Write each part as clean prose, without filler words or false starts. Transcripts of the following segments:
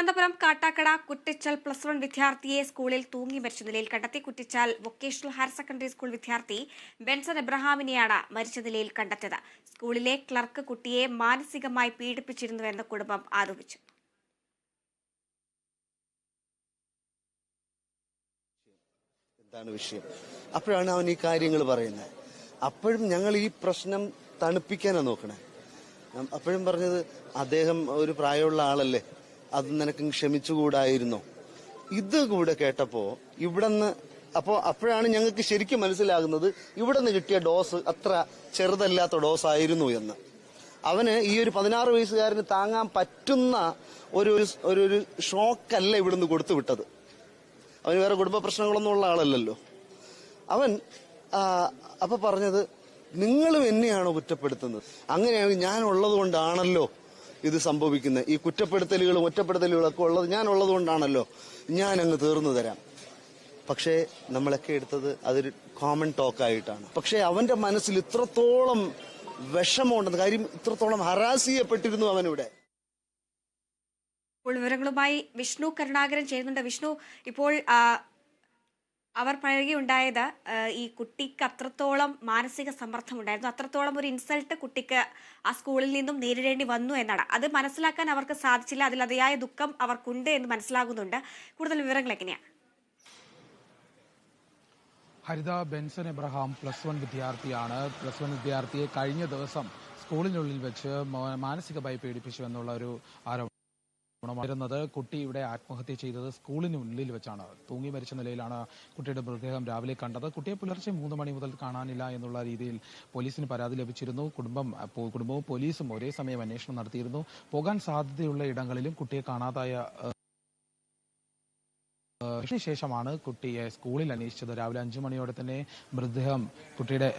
തിരുവനന്തപുരം കാട്ടാക്കട കുറ്റിച്ചാൽ +1 വിദ്യാർത്ഥിയെ സ്കൂളിൽ തൂങ്ങി മരിച്ച നിലയിൽ കണ്ടെത്തി. കുറ്റിച്ചാൽ വൊക്കേഷണൽ ഹയർ സെക്കൻഡറി സ്കൂൾ വിദ്യാർത്ഥി ബെൻസൺ എബ്രഹാമിനെയാണ് മരിച്ച നിലയിൽ കണ്ടെത്തിയത്. സ്കൂളിലെ ക്ലർക്ക് കുട്ടിയെ മാനസികമായി പീഡിപ്പിച്ചിരുന്നുവെന്ന് കുടുംബം ആരോപിച്ചു. എന്താണ് വിഷയം? അപ്പോഴാണ് അവൻ ഈ കാര്യങ്ങൾ പറയുന്നത്. അപ്പോഴും ഞങ്ങൾ ഈ പ്രശ്നം തണുപ്പിക്കാനാണ് നോക്കണേ. അപ്പോഴും പറഞ്ഞത് അദ്ദേഹം ഒരു പ്രായമുള്ള ആളല്ലേ, അത് നിനക്ക് ക്ഷമിച്ചുകൂടായിരുന്നോ? ഇത് കൂടെ കേട്ടപ്പോ ഇവിടുന്ന് അപ്പോഴാണ് ഞങ്ങൾക്ക് ശരിക്കും മനസ്സിലാകുന്നത് ഇവിടുന്ന് കിട്ടിയ ഡോസ് അത്ര ചെറുതല്ലാത്ത ഡോസ് ആയിരുന്നു എന്ന്. അവന് ഈ ഒരു 16 വയസ്സുകാരന് താങ്ങാൻ പറ്റുന്ന ഒരു ഷോക്കല്ല ഇവിടുന്ന് കൊടുത്തു വിട്ടത്. അവന് വേറെ കുടുംബ പ്രശ്നങ്ങളൊന്നും ഉള്ള ആളല്ലല്ലോ. അവൻ അപ്പൊ പറഞ്ഞത്, നിങ്ങളും എന്നെയാണോ കുറ്റപ്പെടുത്തുന്നത്? അങ്ങനെയാണെങ്കിൽ ഞാൻ ഉള്ളത് കൊണ്ടാണല്ലോ ഇത് സംഭവിക്കുന്നത്. ഈ കുറ്റപ്പെടുത്തലുകളും ഒറ്റപ്പെടുത്തലുകളൊക്കെ ഉള്ളത് ഞാൻ ഉള്ളത് കൊണ്ടാണല്ലോ, ഞാൻ അങ്ങ് തീർന്നു തരാം. പക്ഷേ നമ്മളൊക്കെ എടുത്തത് അതൊരു കോമൺ ടോക്കായിട്ടാണ്. പക്ഷെ അവന്റെ മനസ്സിൽ ഇത്രത്തോളം വിഷമമുണ്ടെന്ന്, കാര്യം ഇത്രത്തോളം ഹരാസ് ചെയ്യപ്പെട്ടിരുന്നു അവനിവിടെ. ഇപ്പോൾ വിവരങ്ങളുമായി വിഷ്ണു കരുണാകരൻ ചെയ്യുന്നുണ്ട്. വിഷ്ണു, ഇപ്പോൾ അവർ പറയുകയുണ്ടായത് ഈ കുട്ടിക്ക് അത്രത്തോളം മാനസിക സമ്മർദ്ദം ഉണ്ടായിരുന്നു, അത്രത്തോളം ഒരു ഇൻസൾട്ട് കുട്ടിക്ക് ആ സ്കൂളിൽ നിന്നും നേരിടേണ്ടി വന്നു എന്നാണ്. അത് മനസ്സിലാക്കാൻ അവർക്ക് സാധിച്ചില്ല, അതിൽ അതിയായ ദുഃഖം അവർക്കുണ്ട് എന്ന് മനസ്സിലാകുന്നുണ്ട്. കൂടുതൽ വിവരങ്ങൾ എങ്ങനെയാണ്? ഹരിത, ബെൻസൺ എബ്രഹാം +1 വിദ്യാർത്ഥിയാണ്. +1 വിദ്യാർത്ഥിയെ കഴിഞ്ഞ ദിവസം സ്കൂളിനുള്ളിൽ വെച്ച് മാനസികമായി പീഡിപ്പിച്ചു എന്നുള്ള ഒരു ആരോപണം ുന്നത്. കുട്ടി ഇവിടെ ആത്മഹത്യ ചെയ്തത് സ്കൂളിനുള്ളിൽ വെച്ചാണ്. തൂങ്ങി മരിച്ച നിലയിലാണ് കുട്ടിയുടെ മൃതദേഹം രാവിലെ കണ്ടത്. കുട്ടിയെ പുലർച്ചെ 3 മണി മുതൽ കാണാനില്ല എന്നുള്ള രീതിയിൽ പോലീസിന് പരാതി ലഭിച്ചിരുന്നു. കുടുംബവും പോലീസും ഒരേ സമയം അന്വേഷണം നടത്തിയിരുന്നു. പോകാൻ സാധ്യതയുള്ള ഇടങ്ങളിലും കുട്ടിയെ കാണാതായ ശേഷമാണ് കുട്ടിയെ സ്കൂളിൽ അന്വേഷിച്ചത്. രാവിലെ 5 മണിയോടെ തന്നെ മൃതദേഹം കുട്ടിയുടെ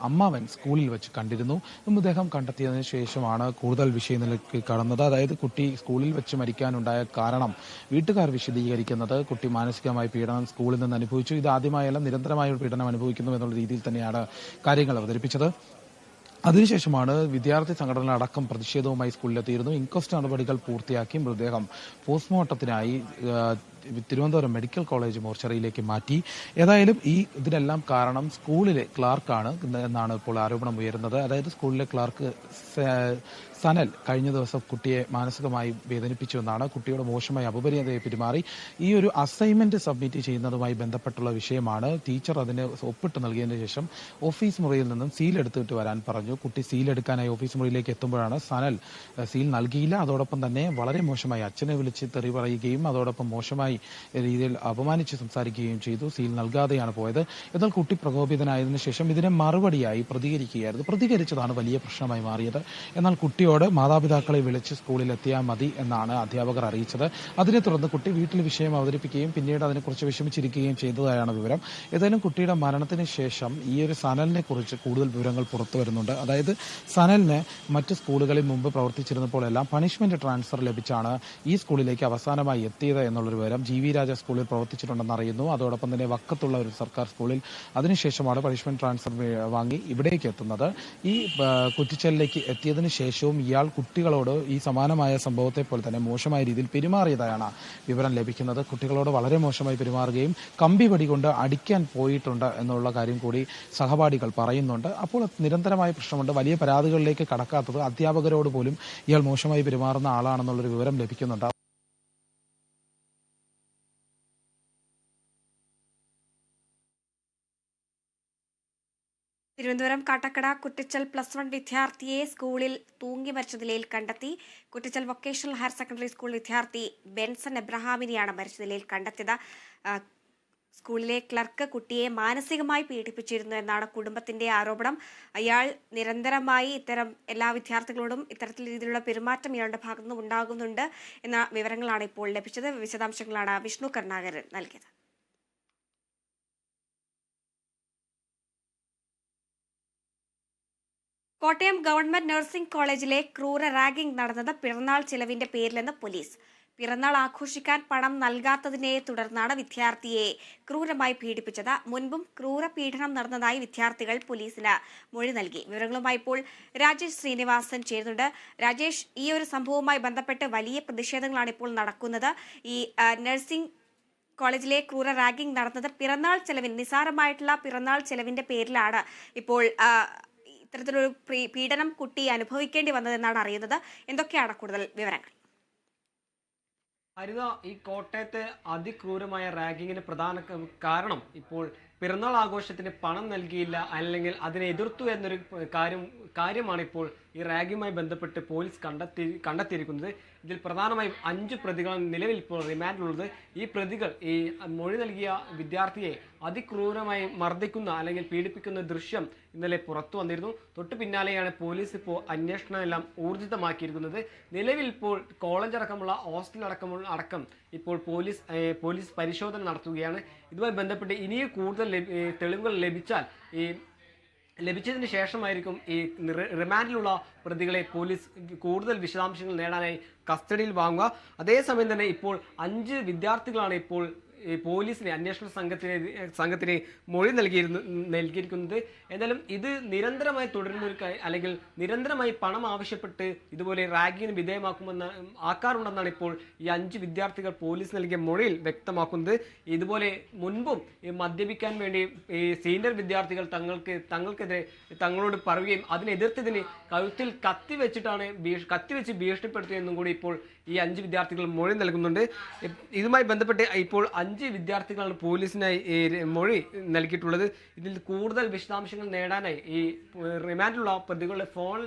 അമ്മാവൻ സ്കൂളിൽ വെച്ച് കണ്ടിരുന്നു. മൃതദേഹം കണ്ടെത്തിയതിനു ശേഷമാണ് കൂടുതൽ വിഷയങ്ങളിലേക്ക് കടന്നത്. അതായത് കുട്ടി സ്കൂളിൽ വെച്ച് മരിക്കാനുണ്ടായ കാരണം വീട്ടുകാർ വിശദീകരിക്കുന്നത് കുട്ടി മാനസികമായ പീഡനം സ്കൂളിൽ നിന്ന് അനുഭവിച്ചു. ഇത് ആദ്യമായല്ല, നിരന്തരമായ പീഡനം അനുഭവിക്കുന്നു എന്നുള്ള രീതിയിൽ തന്നെയാണ് കാര്യങ്ങൾ അവതരിപ്പിച്ചത്. അതിനുശേഷമാണ് വിദ്യാർത്ഥി സംഘടന അടക്കം പ്രതിഷേധവുമായി സ്കൂളിലെത്തിയിരുന്നു. ഇൻക്വസ്റ്റ് നടപടികൾ പൂർത്തിയാക്കി മൃതദേഹം പോസ്റ്റ്മോർട്ടത്തിനായി തിരുവനന്തപുരം മെഡിക്കൽ കോളേജ് മോർച്ചറിയിലേക്ക് മാറ്റി. ഏതായാലും ഇതിനെല്ലാം കാരണം സ്കൂളിലെ ക്ലാർക്കാണ് എന്നാണ് ഇപ്പോൾ ആരോപണം ഉയരുന്നത്. അതായത് സ്കൂളിലെ ക്ലാർക്ക് സനൽ കഴിഞ്ഞ ദിവസം കുട്ടിയെ മാനസികമായി വേദനിപ്പിച്ചു എന്നാണ്. കുട്ടിയോട് മോശമായി അപമര്യാദയെ പെരുമാറി. ഈ ഒരു അസൈൻമെന്റ് സബ്മിറ്റ് ചെയ്യുന്നതുമായി ബന്ധപ്പെട്ടുള്ള വിഷയമാണ്. ടീച്ചർ അതിന് ഒപ്പിട്ട് നൽകിയതിനു ശേഷം ഓഫീസ് മുറിയിൽ നിന്നും സീൽ എടുത്തിട്ട് വരാൻ പറഞ്ഞു. കുട്ടി സീൽ എടുക്കാനായി ഓഫീസ് മുറിയിലേക്ക് എത്തുമ്പോഴാണ് സനൽ സീൽ നൽകിയില്ല. അതോടൊപ്പം തന്നെ വളരെ മോശമായി അച്ഛനെ വിളിച്ച് തെറി പറയുകയും അതോടൊപ്പം മോശമായി രീതിയിൽ അപമാനിച്ച് സംസാരിക്കുകയും ചെയ്തു. സീൽ നൽകാതെയാണ് പോയത്. എന്നാൽ കുട്ടി പ്രകോപിതനായതിനു ശേഷം ഇതിനെ മറുപടിയായി പ്രതികരിക്കുകയായിരുന്നു. പ്രതികരിച്ചതാണ് വലിയ പ്രശ്നമായി മാറിയത്. എന്നാൽ കുട്ടിയോട് മാതാപിതാക്കളെ വിളിച്ച് സ്കൂളിൽ എത്തിയാൽ മതി എന്നാണ് അധ്യാപകർ അറിയിച്ചത്. അതിനെ തുടർന്ന് കുട്ടി വീട്ടിൽ വിഷയം അവതരിപ്പിക്കുകയും പിന്നീട് അതിനെക്കുറിച്ച് വിഷമിച്ചിരിക്കുകയും ചെയ്തതായാണ് വിവരം. ഏതായാലും കുട്ടിയുടെ മരണത്തിന് ശേഷം ഈ ഒരു സനലിനെ കുറിച്ച് കൂടുതൽ വിവരങ്ങൾ പുറത്തു വരുന്നുണ്ട്. അതായത് സനലിന് മറ്റ് സ്കൂളുകളിൽ മുമ്പ് പ്രവർത്തിച്ചിരുന്നപ്പോഴെല്ലാം പണിഷ്മെന്റ് ട്രാൻസ്ഫർ ലഭിച്ചാണ് ഈ സ്കൂളിലേക്ക് അവസാനമായി എത്തിയത് എന്നുള്ളൊരു വിവരം. GV രാജ സ്കൂളിൽ പ്രവർത്തിച്ചിട്ടുണ്ടെന്ന് അറിയുന്നു. അതോടൊപ്പം തന്നെ വക്കത്തുള്ള ഒരു സർക്കാർ സ്കൂളിൽ അതിനുശേഷമാണ് പണിഷ്മെന്റ് ട്രാൻസ്ഫർ വാങ്ങി ഇവിടേക്ക് എത്തുന്നത്. ഈ കുറ്റിച്ചലിലേക്ക് എത്തിയതിനു ശേഷവും ഇയാൾ കുട്ടികളോട് ഈ സമാനമായ സംഭവത്തെ പോലെ തന്നെ മോശമായ രീതിയിൽ പെരുമാറിയതായാണ് വിവരം ലഭിക്കുന്നത്. കുട്ടികളോട് വളരെ മോശമായി പെരുമാറുകയും കമ്പി വടി കൊണ്ട് അടിക്കാൻ പോയിട്ടുണ്ട് എന്നുള്ള കാര്യം കൂടി സഹപാഠികൾ പറയുന്നുണ്ട്. അപ്പോൾ നിരന്തരമായ പ്രശ്നമുണ്ട്. വലിയ പരാതികളിലേക്ക് കടക്കാത്തത് അധ്യാപകരോട് പോലും ഇയാൾ മോശമായി പെരുമാറുന്ന ആളാണെന്നുള്ളൊരു വിവരം ലഭിക്കുന്നുണ്ട്. തിരുവനന്തപുരം കാട്ടാക്കട കുറ്റിച്ചാൽ +1 വിദ്യാർത്ഥിയെ സ്കൂളിൽ തൂങ്ങി മരിച്ച നിലയിൽ കണ്ടെത്തി. കുറ്റിച്ചാൽ വൊക്കേഷണൽ ഹയർ സെക്കൻഡറി സ്കൂൾ വിദ്യാർത്ഥി ബെൻസൺ എബ്രഹാമിനെയാണ് മരിച്ച നിലയിൽ കണ്ടെത്തിയത്. സ്കൂളിലെ ക്ലർക്ക് കുട്ടിയെ മാനസികമായി പീഡിപ്പിച്ചിരുന്നു എന്നാണ് കുടുംബത്തിന്റെ ആരോപണം. അയാൾ നിരന്തരമായി ഇത്തരം എല്ലാ വിദ്യാർത്ഥികളോടും ഇത്തരത്തിൽ രീതിയിലുള്ള പെരുമാറ്റം ഇയാളുടെ ഭാഗത്തുനിന്ന് ഉണ്ടാകുന്നുണ്ട് എന്ന വിവരങ്ങളാണ് ഇപ്പോൾ ലഭിച്ചത്. വിശദാംശങ്ങളാണ് വിഷ്ണു കരുണാകരൻ നൽകിയത്. കോട്ടയം ഗവൺമെന്റ് നഴ്സിംഗ് കോളേജിലെ ക്രൂര റാഗിംഗ് നടന്നത് പിറന്നാൾ ചിലവിന്റെ പേരിലെന്ന് പോലീസ്. പിറന്നാൾ ആഘോഷിക്കാൻ പണം നൽകാത്തതിനെ തുടർന്നാണ് വിദ്യാർത്ഥിയെ ക്രൂരമായി പീഡിപ്പിച്ചത്. മുൻപും ക്രൂരപീഡനം നടന്നതായി വിദ്യാർത്ഥികൾ പോലീസിന് മൊഴി നൽകി. വിവരങ്ങളുമായി ഇപ്പോൾ രാജേഷ് ശ്രീനിവാസൻ ചേരുന്നുണ്ട്. രാജേഷ്, ഈ ഒരു സംഭവവുമായി ബന്ധപ്പെട്ട് വലിയ പ്രതിഷേധങ്ങളാണ് ഇപ്പോൾ നടക്കുന്നത്. ഈ നഴ്സിംഗ് കോളേജിലെ ക്രൂര റാഗിംഗ് നടന്നത് പിറന്നാൾ ചെലവിന്, നിസാരമായിട്ടുള്ള പിറന്നാൾ ചെലവിന്റെ പേരിലാണ് ഇപ്പോൾ ഇത്തരത്തിലൊരു പീഡനം കുട്ടി അനുഭവിക്കേണ്ടി വന്നതെന്നാണ് അറിയുന്നത്. എന്തൊക്കെയാണ് കൂടുതൽ വിവരങ്ങൾ? ഹരിത, ഈ കോട്ടയത്തെ അതിക്രൂരമായ റാഗിങ്ങിന് പ്രധാന കാരണം ഇപ്പോൾ പിറന്നാൾ ആഘോഷത്തിന് പണം നൽകിയില്ല, അല്ലെങ്കിൽ അതിനെ എതിർത്തു എന്നൊരു കാര്യമാണ് ഇപ്പോൾ ഈ റാഗിങ്ങുമായി ബന്ധപ്പെട്ട് പോലീസ് കണ്ടെത്തിയിരിക്കുന്നത്. ഇതിൽ പ്രധാനമായും 5 പ്രതികളാണ് നിലവിൽ ഇപ്പോൾ റിമാൻഡിലുള്ളത്. ഈ പ്രതികൾ ഈ മൊഴി നൽകിയ വിദ്യാർത്ഥിയെ അതിക്രൂരമായി മർദ്ദിക്കുന്ന അല്ലെങ്കിൽ പീഡിപ്പിക്കുന്ന ദൃശ്യം ഇന്നലെ പുറത്തു വന്നിരുന്നു. തൊട്ടു പിന്നാലെയാണ് പോലീസ് ഇപ്പോൾ അന്വേഷണം എല്ലാം ഊർജിതമാക്കിയിരിക്കുന്നത്. നിലവിൽ ഇപ്പോൾ കോളേജ് അടക്കമുള്ള ഹോസ്റ്റൽ അടക്കം ഇപ്പോൾ പോലീസ് പരിശോധന നടത്തുകയാണ്. ഇതുമായി ബന്ധപ്പെട്ട് ഇനിയും കൂടുതൽ തെളിവുകൾ ലഭിച്ചതിന് ശേഷമായിരിക്കും ഈ റിമാൻഡിലുള്ള പ്രതികളെ പോലീസ് കൂടുതൽ വിശദാംശങ്ങൾ നേടാനായി കസ്റ്റഡിയിൽ വാങ്ങുക. അതേസമയം തന്നെ ഇപ്പോൾ 5 വിദ്യാർത്ഥികളാണ് ഇപ്പോൾ പോലീസിനെ അന്വേഷണ സംഘത്തിന് മൊഴി നൽകിയിരിക്കുന്നത്. എന്നാലും ഇത് നിരന്തരമായി തുടരുന്ന അല്ലെങ്കിൽ നിരന്തരമായി പണം ആവശ്യപ്പെട്ട് ഇതുപോലെ റാഗിങ്ങിന് ആക്കാറുണ്ടെന്നാണ് ഇപ്പോൾ ഈ 5 വിദ്യാർത്ഥികൾ പോലീസ് നൽകിയ മൊഴിയിൽ വ്യക്തമാക്കുന്നത്. ഇതുപോലെ മുൻപും മദ്യപിക്കാൻ വേണ്ടി ഈ സീനിയർ വിദ്യാർത്ഥികൾ തങ്ങൾക്കെതിരെ തങ്ങളോട് പറയുകയും അതിനെതിർത്തതിന് കഴുത്തിൽ കത്തിവെച്ച് ഭീഷണിപ്പെടുത്തിയെന്നും കൂടി ഇപ്പോൾ ഈ 5 വിദ്യാർത്ഥികൾ മൊഴി നൽകുന്നുണ്ട്. ഇതുമായി ബന്ധപ്പെട്ട് ഇപ്പോൾ 5 വിദ്യാർത്ഥികളാണ് പോലീസിനായി മൊഴി നൽകിയിട്ടുള്ളത്. ഇതിൽ കൂടുതൽ വിശദാംശങ്ങൾ നേടാനായി ഈ റിമാൻഡിലുള്ള പ്രതികളുടെ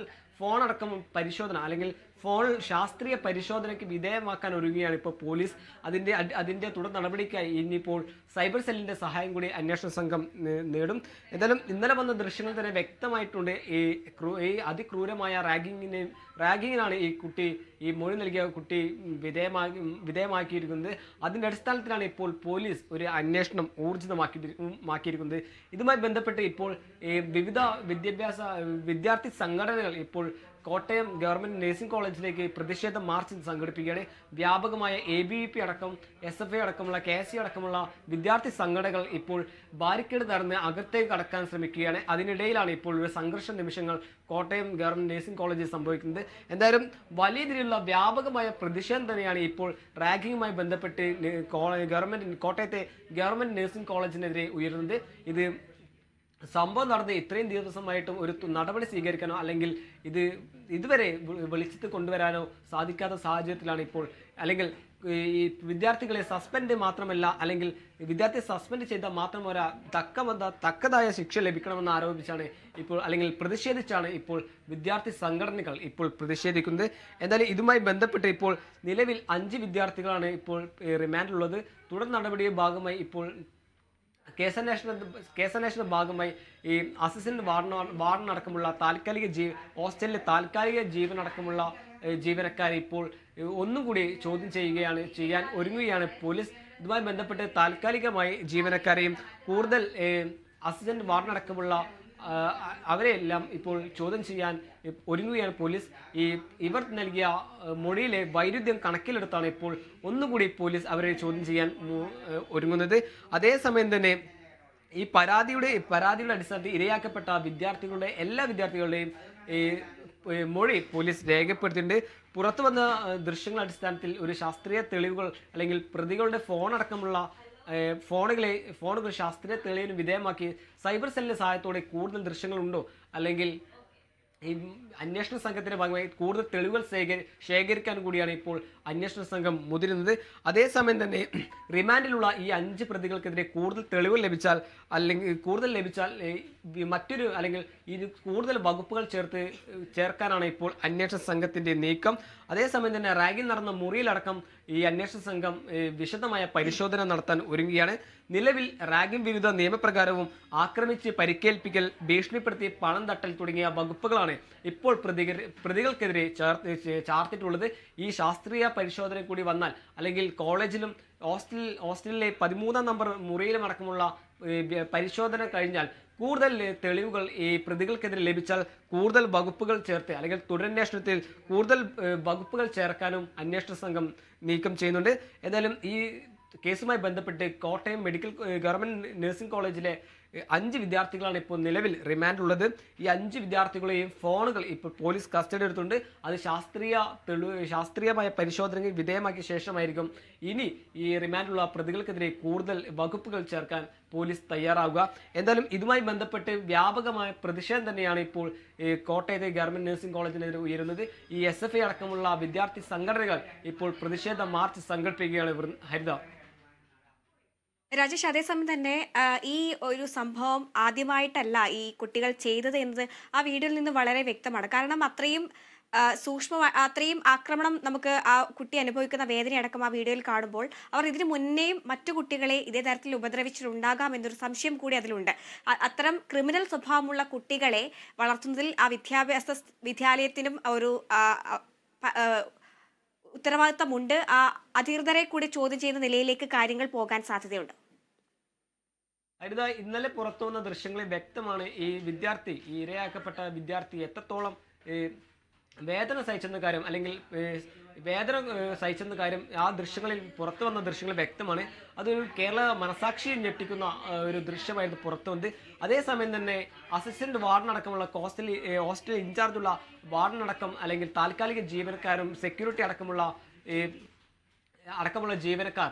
ഫോൺ അടക്കം പരിശോധന അല്ലെങ്കിൽ ഫോൺ ശാസ്ത്രീയ പരിശോധനയ്ക്ക് വിധേയമാക്കാൻ ഒരുങ്ങുകയാണ് ഇപ്പോൾ പോലീസ്. അതിൻ്റെ തുടർ നടപടിക്കായി ഇനിയിപ്പോൾ സൈബർ സെല്ലിൻ്റെ സഹായം കൂടി അന്വേഷണ സംഘം നേടും. എന്തായാലും ഇന്നലെ വന്ന ദൃശ്യങ്ങൾ തന്നെ വ്യക്തമായിട്ടുണ്ട്. ഈ അതിക്രൂരമായ റാഗിങ്ങിനാണ് ഈ മൊഴി നൽകിയ കുട്ടി വിധേയമാക്കിയിരിക്കുന്നത്. അതിൻ്റെ അടിസ്ഥാനത്തിലാണ് ഇപ്പോൾ പോലീസ് ഒരു അന്വേഷണം ഊർജിതമാക്കിയിരിക്കുന്നത്. ഇതുമായി ബന്ധപ്പെട്ട് ഇപ്പോൾ വിവിധ വിദ്യാർത്ഥി സംഘടനകൾ ഇപ്പോൾ കോട്ടയം ഗവൺമെന്റ് നഴ്സിംഗ് കോളേജിലേക്ക് പ്രതിഷേധ മാർച്ച് സംഘടിപ്പിക്കുകയാണ്. വ്യാപകമായ ABVP അടക്കം SFI അടക്കമുള്ള KC അടക്കമുള്ള വിദ്യാർത്ഥി സംഘടനകൾ ഇപ്പോൾ ബാരിക്കേഡ് തടഞ്ഞ് അകത്തേക്ക് കടക്കാൻ ശ്രമിക്കുകയാണ്. അതിനിടയിലാണ് ഇപ്പോൾ ഒരു സംഘർഷ നിമിഷങ്ങൾ കോട്ടയം ഗവൺമെന്റ് നഴ്സിംഗ് കോളേജിൽ സംഭവിക്കുന്നത്. എന്തായാലും വലിയ രീതിയിലുള്ള വ്യാപകമായ പ്രതിഷേധം തന്നെയാണ് ഇപ്പോൾ റാഗിങ്ങുമായി ബന്ധപ്പെട്ട് കോട്ടയത്തെ ഗവൺമെന്റ് നഴ്സിംഗ് കോളേജിനെതിരെ ഉയരുന്നത്. ഇത് സംഭവം നടന്ന് ഇത്രയും ദിവസമായിട്ടും ഒരു നടപടി സ്വീകരിക്കാനോ അല്ലെങ്കിൽ ഇതുവരെ വെളിച്ചത്ത് കൊണ്ടുവരാനോ സാധിക്കാത്ത സാഹചര്യത്തിലാണ് ഇപ്പോൾ. അല്ലെങ്കിൽ ഈ വിദ്യാർത്ഥികളെ സസ്പെൻഡ് മാത്രമല്ല, അല്ലെങ്കിൽ വിദ്യാർത്ഥിയെ സസ്പെൻഡ് ചെയ്താൽ മാത്രം പോരാ, തക്കതായ ശിക്ഷ ലഭിക്കണമെന്ന് ആരോപിച്ചാണ് ഇപ്പോൾ അല്ലെങ്കിൽ പ്രതിഷേധിച്ചാണ് ഇപ്പോൾ വിദ്യാർത്ഥി സംഘടനകൾ ഇപ്പോൾ പ്രതിഷേധിക്കുന്നത്. എന്തായാലും ഇതുമായി ബന്ധപ്പെട്ട് ഇപ്പോൾ നിലവിൽ 5 വിദ്യാർത്ഥികളാണ് ഇപ്പോൾ റിമാൻഡിലുള്ളത്. തുടർ നടപടിയുടെ ഭാഗമായി ഇപ്പോൾ കേസന്വേഷണ ഭാഗമായി ഈ അസിസ്റ്റന്റ് വാർഡൻ അടക്കമുള്ള ഹോസ്റ്റലിലെ താൽക്കാലിക ജീവനടക്കമുള്ള ജീവനക്കാരെ ഇപ്പോൾ ഒന്നും കൂടി ചോദ്യം ചെയ്യാൻ ഒരുങ്ങുകയാണ് പോലീസ്. ഇതുമായി ബന്ധപ്പെട്ട് താൽക്കാലികമായി ജീവനക്കാരെയും കൂടുതൽ അസിസ്റ്റന്റ് വാർഡൻ അടക്കമുള്ള അവരെയെല്ലാം ഇപ്പോൾ ചോദ്യം ചെയ്യാൻ ഒരുങ്ങുകയാണ് പോലീസ്. ഇവർ നൽകിയ മൊഴിയിലെ വൈരുദ്ധ്യം കണക്കിലെടുത്താണ് ഇപ്പോൾ ഒന്നുകൂടി പോലീസ് അവരെ ചോദ്യം ചെയ്യാൻ ഒരുങ്ങുന്നത്. അതേസമയം തന്നെ ഈ പരാതിയുടെ അടിസ്ഥാനത്തിൽ ഇരയാക്കപ്പെട്ട എല്ലാ വിദ്യാർത്ഥികളുടെയും മൊഴി പോലീസ് രേഖപ്പെടുത്തിയിട്ടുണ്ട്. പുറത്തു വന്ന ദൃശ്യങ്ങളുടെ അടിസ്ഥാനത്തിൽ ഒരു ശാസ്ത്രീയ തെളിവുകൾ അല്ലെങ്കിൽ പ്രതികളുടെ ഫോണുകൾ ശാസ്ത്രീയ തെളിവിന് വിധേയമാക്കി സൈബർ സെല്ലിന്റെ സഹായത്തോടെ കൂടുതൽ ദൃശ്യങ്ങളുണ്ടോ അല്ലെങ്കിൽ ഈ അന്വേഷണ സംഘത്തിന്റെ ഭാഗമായി കൂടുതൽ തെളിവുകൾ ശേഖരിക്കാൻ കൂടിയാണ് ഇപ്പോൾ അന്വേഷണ സംഘം മുതിരുന്നത്. അതേസമയം തന്നെ റിമാൻഡിലുള്ള ഈ 5 പ്രതികൾക്കെതിരെ കൂടുതൽ തെളിവുകൾ ലഭിച്ചാൽ മറ്റൊരു അല്ലെങ്കിൽ ഇത് കൂടുതൽ വകുപ്പുകൾ ചേർക്കാനാണ് ഇപ്പോൾ അന്വേഷണ സംഘത്തിന്റെ നീക്കം. അതേസമയം തന്നെ റാഗിംഗ് നടന്ന മുറിയിലടക്കം ഈ അന്വേഷണ സംഘം വിശദമായ പരിശോധന നടത്താൻ ഒരുങ്ങുകയാണ്. നിലവിൽ റാഗിംഗ് വിവിധ നിയമപ്രകാരവും ആക്രമിച്ച് പരിക്കേൽപ്പിക്കൽ, ഭീഷണിപ്പെടുത്തി പണം തട്ടൽ തുടങ്ങിയ വകുപ്പുകളാണ് ഇപ്പോൾ പ്രതികൾക്കെതിരെ ചാർത്തിട്ടുള്ളത്. ഈ ശാസ്ത്രീയ പരിശോധന കൂടി വന്നാൽ അല്ലെങ്കിൽ കോളേജിലും ഹോസ്റ്റലിലെ 13-ാം നമ്പർ മുറിയിലും അടക്കമുള്ള പരിശോധന കഴിഞ്ഞാൽ കൂടുതൽ തെളിവുകൾ ഈ പ്രതികൾക്കെതിരെ ലഭിച്ചാൽ കൂടുതൽ വകുപ്പുകൾ ചേർത്ത് അല്ലെങ്കിൽ തുടരന്വേഷണത്തിൽ കൂടുതൽ വകുപ്പുകൾ ചേർക്കാനും അന്വേഷണ സംഘം നീക്കം ചെയ്യുന്നുണ്ട്. എന്തായാലും ഈ കേസുമായി ബന്ധപ്പെട്ട് കോട്ടയം ഗവൺമെന്റ് നഴ്സിംഗ് കോളേജിലെ 5 വിദ്യാർത്ഥികളാണ് ഇപ്പോൾ നിലവിൽ റിമാൻഡുള്ളത്. ഈ 5 വിദ്യാർത്ഥികളെയും ഫോണുകൾ ഇപ്പോൾ പോലീസ് കസ്റ്റഡി എടുത്തുകൊണ്ട് അത് ശാസ്ത്രീയമായ പരിശോധനയ്ക്ക് വിധേയമാക്കിയ ശേഷമായിരിക്കും ഇനി ഈ റിമാൻഡുള്ള പ്രതികൾക്കെതിരെ കൂടുതൽ വകുപ്പുകൾ ചേർക്കാൻ പോലീസ് തയ്യാറാവുക. എന്തായാലും ഇതുമായി ബന്ധപ്പെട്ട് വ്യാപകമായ പ്രതിഷേധം തന്നെയാണ് ഇപ്പോൾ കോട്ടയത്തെ ഗവൺമെന്റ് നഴ്സിംഗ് കോളേജിനെതിരെ ഉയരുന്നത്. ഈ SFI അടക്കമുള്ള വിദ്യാർത്ഥി സംഘടനകൾ ഇപ്പോൾ പ്രതിഷേധ മാർച്ച് സംഘടിപ്പിക്കുകയാണ്. ഹരിത. രാജേഷ്, അതേസമയം തന്നെ ഈ ഒരു സംഭവം ആദ്യമായിട്ടല്ല ഈ കുട്ടികൾ ചെയ്തത് എന്നത് ആ വീഡിയോയിൽ നിന്ന് വളരെ വ്യക്തമാണ്. കാരണം അത്രയും അത്രയും ആക്രമണം നമുക്ക് ആ കുട്ടി അനുഭവിക്കുന്ന വേദനയടക്കം ആ വീഡിയോയിൽ കാണുമ്പോൾ അവർ ഇതിനു മുന്നേയും മറ്റു കുട്ടികളെ ഇതേ തരത്തിൽ ഉപദ്രവിച്ചിട്ടുണ്ടാകാം എന്നൊരു സംശയം കൂടി അതിലുണ്ട്. അത്തരം ക്രിമിനൽ സ്വഭാവമുള്ള കുട്ടികളെ വളർത്തുന്നതിൽ ആ വിദ്യാലയത്തിനും ഒരു ഉത്തരവാദിത്തമുണ്ട്. ആ അധികൃതരെ കൂടി ചോദ്യം ചെയ്യുന്ന നിലയിലേക്ക് കാര്യങ്ങൾ പോകാൻ സാധ്യതയുണ്ട്. ഹരിത, ഇന്നലെ പുറത്തു വന്ന ദൃശ്യങ്ങളിൽ വ്യക്തമാണ് ഈ ഇരയാക്കപ്പെട്ട വിദ്യാർത്ഥി എത്രത്തോളം വേദന സഹിച്ചെന്ന കാര്യം അല്ലെങ്കിൽ വേദന സഹിച്ചെന്ന കാര്യം ആ ദൃശ്യങ്ങളിൽ പുറത്തു വന്ന ദൃശ്യങ്ങൾ വ്യക്തമാണ്. അതൊരു കേരള മനസാക്ഷിയെ ഞെട്ടിക്കുന്ന ഒരു ദൃശ്യമായിരുന്നു പുറത്തു വന്നത്. അതേസമയം തന്നെ അസിസ്റ്റന്റ് വാർഡനടക്കമുള്ള ഹോസ്റ്റൽ ഇൻചാർജുള്ള വാർഡനടക്കം അല്ലെങ്കിൽ താൽക്കാലിക ജീവനക്കാരും സെക്യൂരിറ്റി അടക്കമുള്ള ജീവനക്കാർ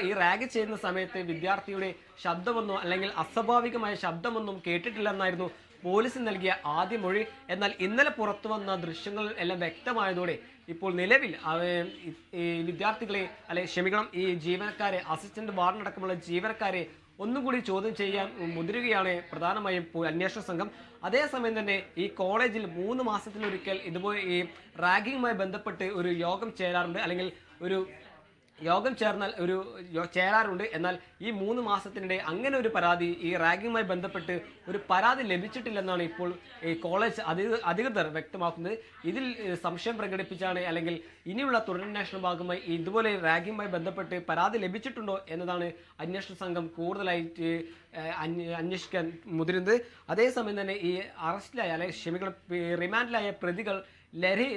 ഈ റാഗ് ചെയ്യുന്ന സമയത്ത് വിദ്യാർത്ഥിയുടെ ശബ്ദമൊന്നും അല്ലെങ്കിൽ അസ്വാഭാവികമായ ശബ്ദമൊന്നും കേട്ടിട്ടില്ലെന്നായിരുന്നു പോലീസിന് നൽകിയ ആദ്യ മൊഴി. എന്നാൽ ഇന്നലെ പുറത്തു വന്ന ദൃശ്യങ്ങൾ എല്ലാം വ്യക്തമായതോടെ ഇപ്പോൾ നിലവിൽ ഈ വിദ്യാർത്ഥികളെ ഈ ജീവനക്കാരെ അസിസ്റ്റന്റ് വാർഡനടക്കമുള്ള ജീവനക്കാരെ ഒന്നുകൂടി ചോദ്യം ചെയ്യാൻ മുതിരുകയാണ് പ്രധാനമായും അന്വേഷണ സംഘം. അതേസമയം തന്നെ ഈ കോളേജിൽ 3 മാസത്തിലൊരിക്കൽ ഇതുപോലെ ഈ റാഗിങ്ങുമായി ബന്ധപ്പെട്ട് ഒരു യോഗം ചേരാറുണ്ട് അല്ലെങ്കിൽ ചേരാറുണ്ട്. എന്നാൽ ഈ 3 മാസത്തിനിടെ അങ്ങനെ ഒരു പരാതി ഈ റാഗിങ്ങുമായി ബന്ധപ്പെട്ട് ഒരു പരാതി ലഭിച്ചിട്ടില്ലെന്നാണ് ഇപ്പോൾ ഈ കോളേജ് അധികൃതർ വ്യക്തമാക്കുന്നത്. ഇതിൽ സംശയം പ്രകടിപ്പിച്ചാണ് അല്ലെങ്കിൽ ഇനിയുള്ള തുടരന്വേഷണ ഭാഗമായി ഇതുപോലെ റാഗിങ്ങുമായി ബന്ധപ്പെട്ട് പരാതി ലഭിച്ചിട്ടുണ്ടോ എന്നതാണ് അന്വേഷണ സംഘം കൂടുതലായിട്ട് അന്വേഷിക്കാൻ മുതിരുന്നത്. അതേസമയം തന്നെ ഈ റിമാൻഡിലായ പ്രതികൾ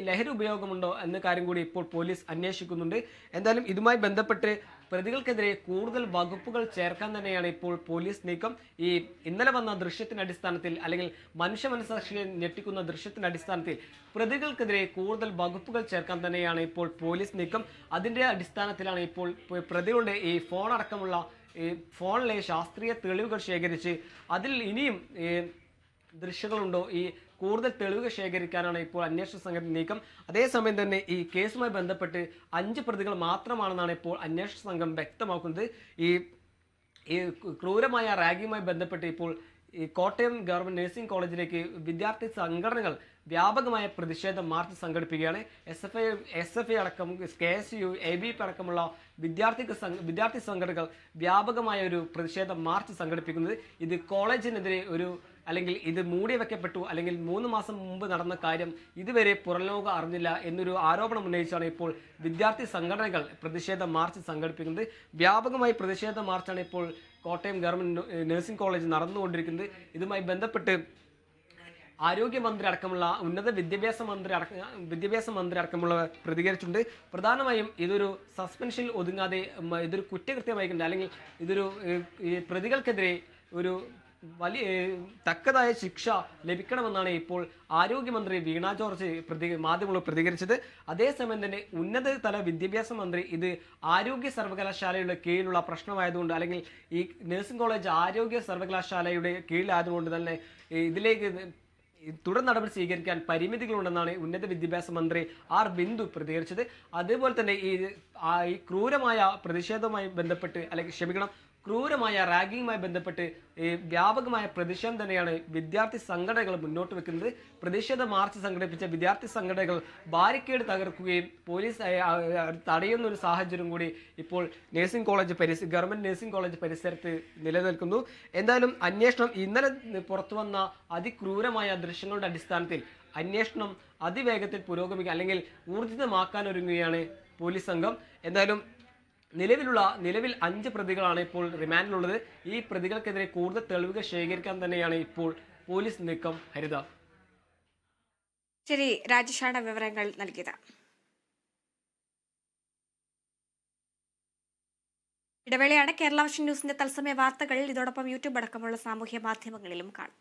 ലഹരി ഉപയോഗമുണ്ടോ എന്ന കാര്യം കൂടി ഇപ്പോൾ പോലീസ് അന്വേഷിക്കുന്നുണ്ട്. എന്തായാലും ഇതുമായി ബന്ധപ്പെട്ട് പ്രതികൾക്കെതിരെ കൂടുതൽ വകുപ്പുകൾ ചേർക്കാൻ തന്നെയാണ് ഇപ്പോൾ പോലീസ് നീക്കം. ഈ ഇന്നലെ വന്ന ദൃശ്യത്തിന്റെ അടിസ്ഥാനത്തിൽ അല്ലെങ്കിൽ മനുഷ്യ മനസാക്ഷിയെ ഞെട്ടിക്കുന്ന ദൃശ്യത്തിന്റെ അടിസ്ഥാനത്തിൽ പ്രതികൾക്കെതിരെ കൂടുതൽ വകുപ്പുകൾ ചേർക്കാൻ തന്നെയാണ് ഇപ്പോൾ പോലീസ് നീക്കം. അതിന്റെ അടിസ്ഥാനത്തിലാണ് ഇപ്പോൾ പ്രതികളുടെ ഈ ഫോണിലെ ശാസ്ത്രീയ തെളിവുകൾ ശേഖരിച്ച് അതിൽ ഇനിയും ദൃശ്യങ്ങളുണ്ടോ ഈ കൂടുതൽ തെളിവുകൾ ശേഖരിക്കാനാണ് ഇപ്പോൾ അന്വേഷണ സംഘം നീക്കം. അതേസമയം തന്നെ ഈ കേസുമായി ബന്ധപ്പെട്ട് 5 പ്രതികൾ മാത്രമാണെന്നാണ് ഇപ്പോൾ അന്വേഷണ സംഘം വ്യക്തമാക്കുന്നത്. ഈ ക്രൂരമായ റാഗിങ്ങുമായി ബന്ധപ്പെട്ട് ഇപ്പോൾ ഈ കോട്ടയം ഗവൺമെന്റ് നഴ്സിംഗ് കോളേജിലേക്ക് വിദ്യാർത്ഥി സംഘടനകൾ വ്യാപകമായ പ്രതിഷേധ മാർച്ച് സംഘടിപ്പിക്കുകയാണ്. SFI അടക്കം KSU ABP അടക്കമുള്ള വിദ്യാർത്ഥി സംഘടനകൾ വ്യാപകമായ ഒരു പ്രതിഷേധ മാർച്ച് സംഘടിപ്പിക്കുന്നത്. ഇത് കോളേജിനെതിരെ അല്ലെങ്കിൽ ഇത് മൂടി വെക്കപ്പെട്ടു അല്ലെങ്കിൽ 3 മാസം മുമ്പ് നടന്ന കാര്യം ഇതുവരെ പുറംലോകം അറിഞ്ഞില്ല എന്നൊരു ആരോപണം ഉന്നയിച്ചാണ് ഇപ്പോൾ വിദ്യാർത്ഥി സംഘടനകൾ പ്രതിഷേധ മാർച്ച് സംഘടിപ്പിക്കുന്നത്. വ്യാപകമായി പ്രതിഷേധ മാർച്ചാണ് ഇപ്പോൾ കോട്ടയം ഗവൺമെന്റ് നഴ്സിംഗ് കോളേജ് നടന്നുകൊണ്ടിരിക്കുന്നത്. ഇതുമായി ബന്ധപ്പെട്ട് ആരോഗ്യമന്ത്രി അടക്കമുള്ള ഉന്നത വിദ്യാഭ്യാസ മന്ത്രി അടക്കമുള്ളവർ പ്രതികരിച്ചിട്ടുണ്ട്. പ്രധാനമായും ഇതൊരു സസ്പെൻഷനിൽ ഒതുങ്ങാതെ ഇതൊരു കുറ്റകൃത്യമായിട്ടുണ്ട് അല്ലെങ്കിൽ ഇതൊരു പ്രതികൾക്കെതിരെ ഒരു വലിയ തക്കതായ ശിക്ഷ ലഭിക്കണമെന്നാണ് ഇപ്പോൾ ആരോഗ്യമന്ത്രി വീണ ജോർജ് മാധ്യമങ്ങളോട് പ്രതികരിച്ചത്. അതേസമയം തന്നെ ഉന്നതതല വിദ്യാഭ്യാസ മന്ത്രി ഇത് ആരോഗ്യ സർവകലാശാലയുടെ കീഴിലുള്ള പ്രശ്നമായതുകൊണ്ട് അല്ലെങ്കിൽ ഈ നഴ്സിംഗ് കോളേജ് ആരോഗ്യ സർവകലാശാലയുടെ കീഴിലായതുകൊണ്ട് തന്നെ ഇതിലേക്ക് തുടർ നടപടി സ്വീകരിക്കാൻ പരിമിതികളുണ്ടെന്നാണ് ഉന്നത വിദ്യാഭ്യാസ മന്ത്രി ആർ ബിന്ദു പ്രതികരിച്ചത്. അതേപോലെ തന്നെ ഈ ക്രൂരമായ പ്രതിഷേധവുമായി ബന്ധപ്പെട്ട് ക്രൂരമായ റാഗിങ്ങുമായി ബന്ധപ്പെട്ട് വ്യാപകമായ പ്രതിഷേധം തന്നെയാണ് വിദ്യാർത്ഥി സംഘടനകൾ മുന്നോട്ട് വെക്കുന്നത്. പ്രതിഷേധ മാർച്ച് സംഘടിപ്പിച്ച വിദ്യാർത്ഥി സംഘടനകൾ ബാരിക്കേഡ് തകർക്കുകയും പോലീസ് തടയുന്ന ഒരു സാഹചര്യം കൂടി ഇപ്പോൾ ഗവൺമെന്റ് നഴ്സിംഗ് കോളേജ് പരിസരത്ത് നിലനിൽക്കുന്നു. എന്തായാലും അന്വേഷണം ഇന്നലെ പുറത്തു വന്ന അതിക്രൂരമായ ദൃശ്യങ്ങളുടെ അടിസ്ഥാനത്തിൽ അന്വേഷണം അതിവേഗത്തിൽ പുരോഗമിക്കുക അല്ലെങ്കിൽ ഊർജിതമാക്കാനൊരുങ്ങുകയാണ് പോലീസ് സംഘം. എന്തായാലും നിലവിൽ 5 പ്രതികളാണ് ഇപ്പോൾ റിമാൻഡിലുള്ളത്. ഈ പ്രതികൾക്കെതിരെ കൂടുതൽ തെളിവുകൾ ശേഖരിക്കാൻ തന്നെയാണ് ഇപ്പോൾ പോലീസ് നീക്കം. ഹരിത. ശരി, രാജേഷാണ് വിവരങ്ങൾ നൽകിയത്. ഇടവേളയാണ്. കേരള വിഷൻ ന്യൂസിന്റെ തത്സമയ വാർത്തകൾ ഇതോടൊപ്പം യൂട്യൂബ് അടക്കമുള്ള സാമൂഹ്യ മാധ്യമങ്ങളിലും കാണാം.